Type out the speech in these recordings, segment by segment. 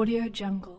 AudioJungle.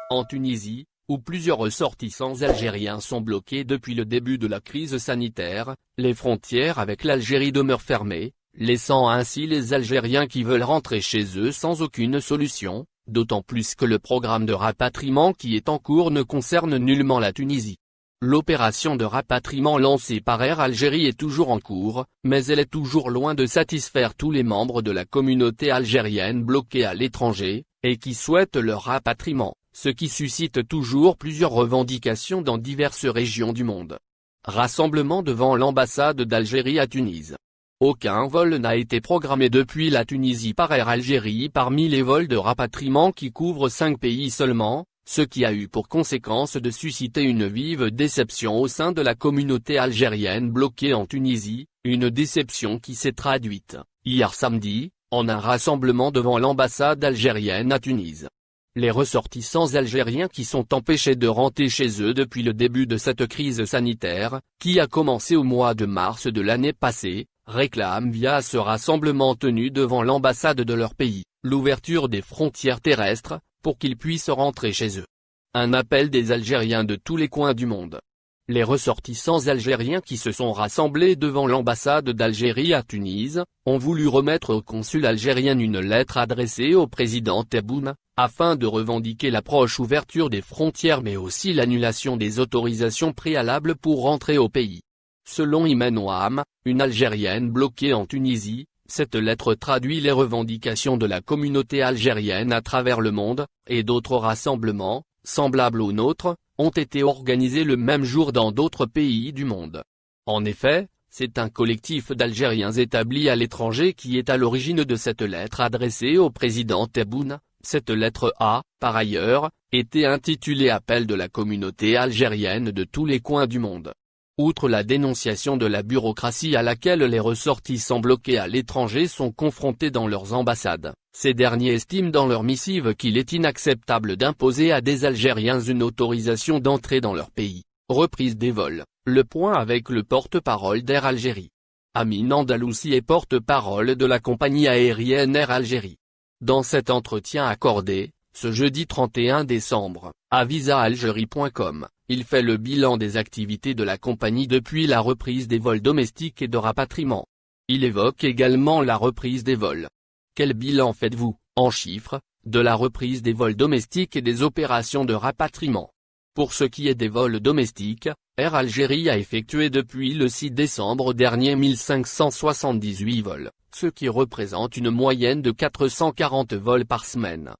En Tunisie, où plusieurs ressortissants algériens sont bloqués depuis le début de la crise sanitaire, les frontières avec l'Algérie demeurent fermées, laissant ainsi les Algériens qui veulent rentrer chez eux sans aucune solution, d'autant plus que le programme de rapatriement qui est en cours ne concerne nullement la Tunisie. L'opération de rapatriement lancée par Air Algérie est toujours en cours, mais elle est toujours loin de satisfaire tous les membres de la communauté algérienne bloqués à l'étranger, et qui souhaitent leur rapatriement, ce qui suscite toujours plusieurs revendications dans diverses régions du monde. Rassemblement devant l'ambassade d'Algérie à Tunis. Aucun vol n'a été programmé depuis la Tunisie par Air Algérie parmi les vols de rapatriement qui couvrent 5 pays seulement, ce qui a eu pour conséquence de susciter une vive déception au sein de la communauté algérienne bloquée en Tunisie, une déception qui s'est traduite, hier samedi, en un rassemblement devant l'ambassade algérienne à Tunis. Les ressortissants algériens qui sont empêchés de rentrer chez eux depuis le début de cette crise sanitaire, qui a commencé au mois de mars de l'année passée, réclament via ce rassemblement tenu devant l'ambassade de leur pays, l'ouverture des frontières terrestres, pour qu'ils puissent rentrer chez eux. Un appel des Algériens de tous les coins du monde. Les ressortissants algériens qui se sont rassemblés devant l'ambassade d'Algérie à Tunis, ont voulu remettre au consul algérien une lettre adressée au président Tebboune, afin de revendiquer la proche ouverture des frontières mais aussi l'annulation des autorisations préalables pour rentrer au pays. Selon Imen Ouam, une Algérienne bloquée en Tunisie, cette lettre traduit les revendications de la communauté algérienne à travers le monde, et d'autres rassemblements, semblables aux nôtres, ont été organisés le même jour dans d'autres pays du monde. En effet, c'est un collectif d'Algériens établis à l'étranger qui est à l'origine de cette lettre adressée au président Tebboune. Cette lettre a, par ailleurs, été intitulée Appel de la communauté algérienne de tous les coins du monde. Outre la dénonciation de la bureaucratie à laquelle les ressortissants bloqués à l'étranger sont confrontés dans leurs ambassades, ces derniers estiment dans leur missive qu'il est inacceptable d'imposer à des Algériens une autorisation d'entrer dans leur pays. Reprise des vols, le point avec le porte-parole d'Air Algérie. Amin Andalousi est porte-parole de la compagnie aérienne Air Algérie. Dans cet entretien accordé, ce jeudi 31 décembre, à visaalgérie.com, il fait le bilan des activités de la compagnie depuis la reprise des vols domestiques et de rapatriement. Il évoque également la reprise des vols. Quel bilan faites-vous, en chiffres, de la reprise des vols domestiques et des opérations de rapatriement? Pour ce qui est des vols domestiques, Air Algérie a effectué depuis le 6 décembre dernier 1578 vols, ce qui représente une moyenne de 440 vols par semaine.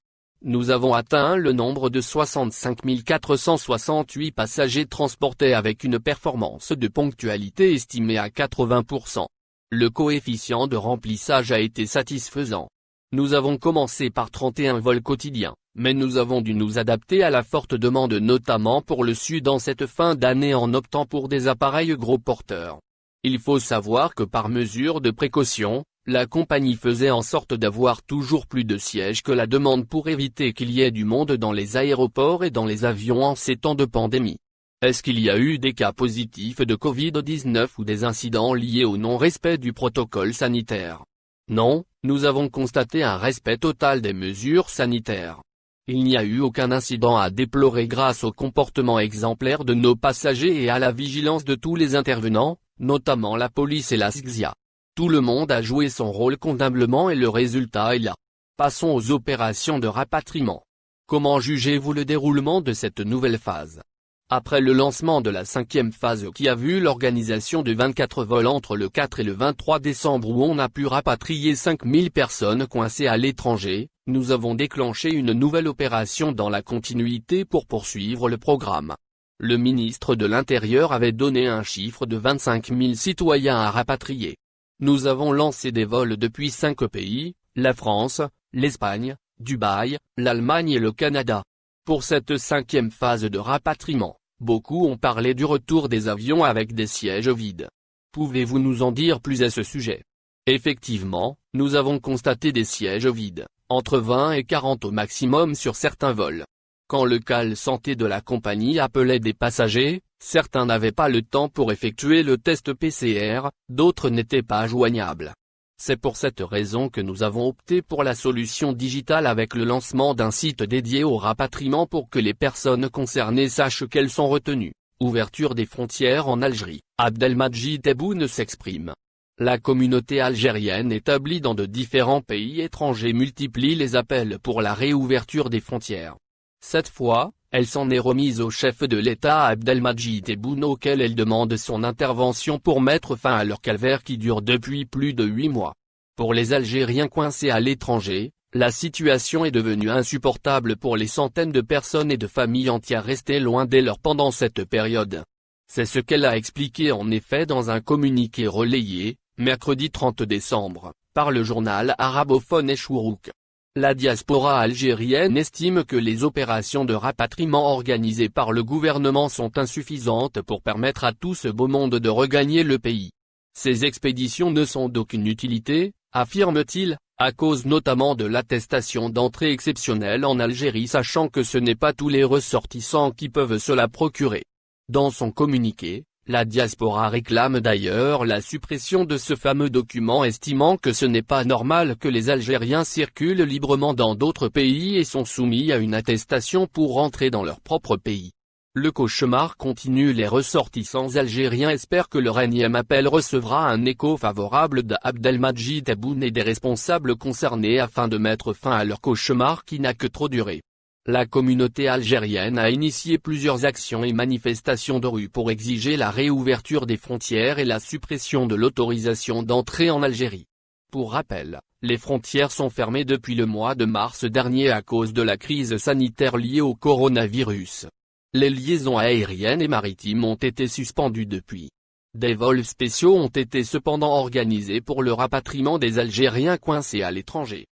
Nous avons atteint le nombre de 65 468 passagers transportés avec une performance de ponctualité estimée à 80%. Le coefficient de remplissage a été satisfaisant. Nous avons commencé par 31 vols quotidiens, mais nous avons dû nous adapter à la forte demande notamment pour le sud en cette fin d'année en optant pour des appareils gros porteurs. Il faut savoir que par mesure de précaution, la compagnie faisait en sorte d'avoir toujours plus de sièges que la demande pour éviter qu'il y ait du monde dans les aéroports et dans les avions en ces temps de pandémie. Est-ce qu'il y a eu des cas positifs de Covid-19 ou des incidents liés au non-respect du protocole sanitaire? Non, nous avons constaté un respect total des mesures sanitaires. Il n'y a eu aucun incident à déplorer grâce au comportement exemplaire de nos passagers et à la vigilance de tous les intervenants, notamment la police et la SGZIA. Tout le monde a joué son rôle convenablement et le résultat est là. Passons aux opérations de rapatriement. Comment jugez-vous le déroulement de cette nouvelle phase? Après le lancement de la 5e phase qui a vu l'organisation de 24 vols entre le 4 et le 23 décembre où on a pu rapatrier 5000 personnes coincées à l'étranger, nous avons déclenché une nouvelle opération dans la continuité pour poursuivre le programme. Le ministre de l'Intérieur avait donné un chiffre de 25 000 citoyens à rapatrier. Nous avons lancé des vols depuis 5 pays, la France, l'Espagne, Dubaï, l'Allemagne et le Canada. Pour cette 5e phase de rapatriement, beaucoup ont parlé du retour des avions avec des sièges vides. Pouvez-vous nous en dire plus à ce sujet? Effectivement, nous avons constaté des sièges vides, entre 20 et 40 au maximum sur certains vols. Quand le CAL santé de la compagnie appelait des passagers, certains n'avaient pas le temps pour effectuer le test PCR, d'autres n'étaient pas joignables. C'est pour cette raison que nous avons opté pour la solution digitale avec le lancement d'un site dédié au rapatriement pour que les personnes concernées sachent qu'elles sont retenues. Ouverture des frontières en Algérie, Abdelmadjid Tebboune s'exprime. La communauté algérienne établie dans de différents pays étrangers multiplie les appels pour la réouverture des frontières. Cette fois, elle s'en est remise au chef de l'État Abdelmadjid Tebboune auquel elle demande son intervention pour mettre fin à leur calvaire qui dure depuis plus de 8 mois. Pour les Algériens coincés à l'étranger, la situation est devenue insupportable pour les centaines de personnes et de familles entières restées loin d'elles pendant cette période. C'est ce qu'elle a expliqué en effet dans un communiqué relayé, mercredi 30 décembre, par le journal arabophone Echourouk. La diaspora algérienne estime que les opérations de rapatriement organisées par le gouvernement sont insuffisantes pour permettre à tout ce beau monde de regagner le pays. Ces expéditions ne sont d'aucune utilité, affirme-t-il, à cause notamment de l'attestation d'entrée exceptionnelle en Algérie sachant que ce n'est pas tous les ressortissants qui peuvent se la procurer. Dans son communiqué, la diaspora réclame d'ailleurs la suppression de ce fameux document estimant que ce n'est pas normal que les Algériens circulent librement dans d'autres pays et sont soumis à une attestation pour rentrer dans leur propre pays. Le cauchemar continue. Les ressortissants algériens espèrent que leur énième appel recevra un écho favorable d'Abdelmadjid Tebboune et des responsables concernés afin de mettre fin à leur cauchemar qui n'a que trop duré. La communauté algérienne a initié plusieurs actions et manifestations de rue pour exiger la réouverture des frontières et la suppression de l'autorisation d'entrée en Algérie. Pour rappel, les frontières sont fermées depuis le mois de mars dernier à cause de la crise sanitaire liée au coronavirus. Les liaisons aériennes et maritimes ont été suspendues depuis. Des vols spéciaux ont été cependant organisés pour le rapatriement des Algériens coincés à l'étranger.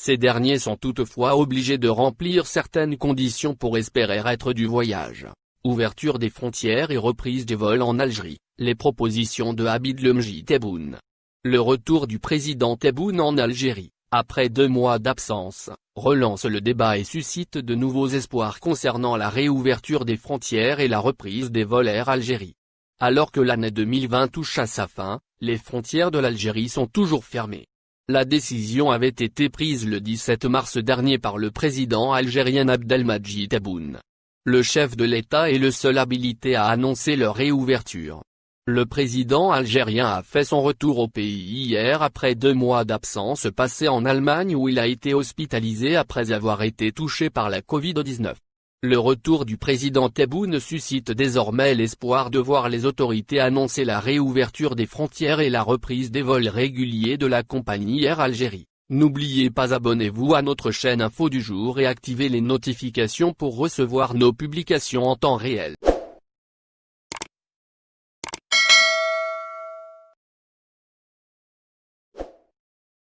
Ces derniers sont toutefois obligés de remplir certaines conditions pour espérer être du voyage. Ouverture des frontières et reprise des vols en Algérie, les propositions de Abdelmadjid Tebboune. Le retour du président Tebboune en Algérie, après 2 mois d'absence, relance le débat et suscite de nouveaux espoirs concernant la réouverture des frontières et la reprise des vols Air Algérie. Alors que l'année 2020 touche à sa fin, les frontières de l'Algérie sont toujours fermées. La décision avait été prise le 17 mars dernier par le président algérien Abdelmadjid Tebboune. Le chef de l'État est le seul habilité à annoncer leur réouverture. Le président algérien a fait son retour au pays hier après 2 mois d'absence passés en Allemagne où il a été hospitalisé après avoir été touché par la Covid-19. Le retour du président Tebboune suscite désormais l'espoir de voir les autorités annoncer la réouverture des frontières et la reprise des vols réguliers de la compagnie Air Algérie. N'oubliez pas abonnez-vous à notre chaîne Info du jour et activez les notifications pour recevoir nos publications en temps réel.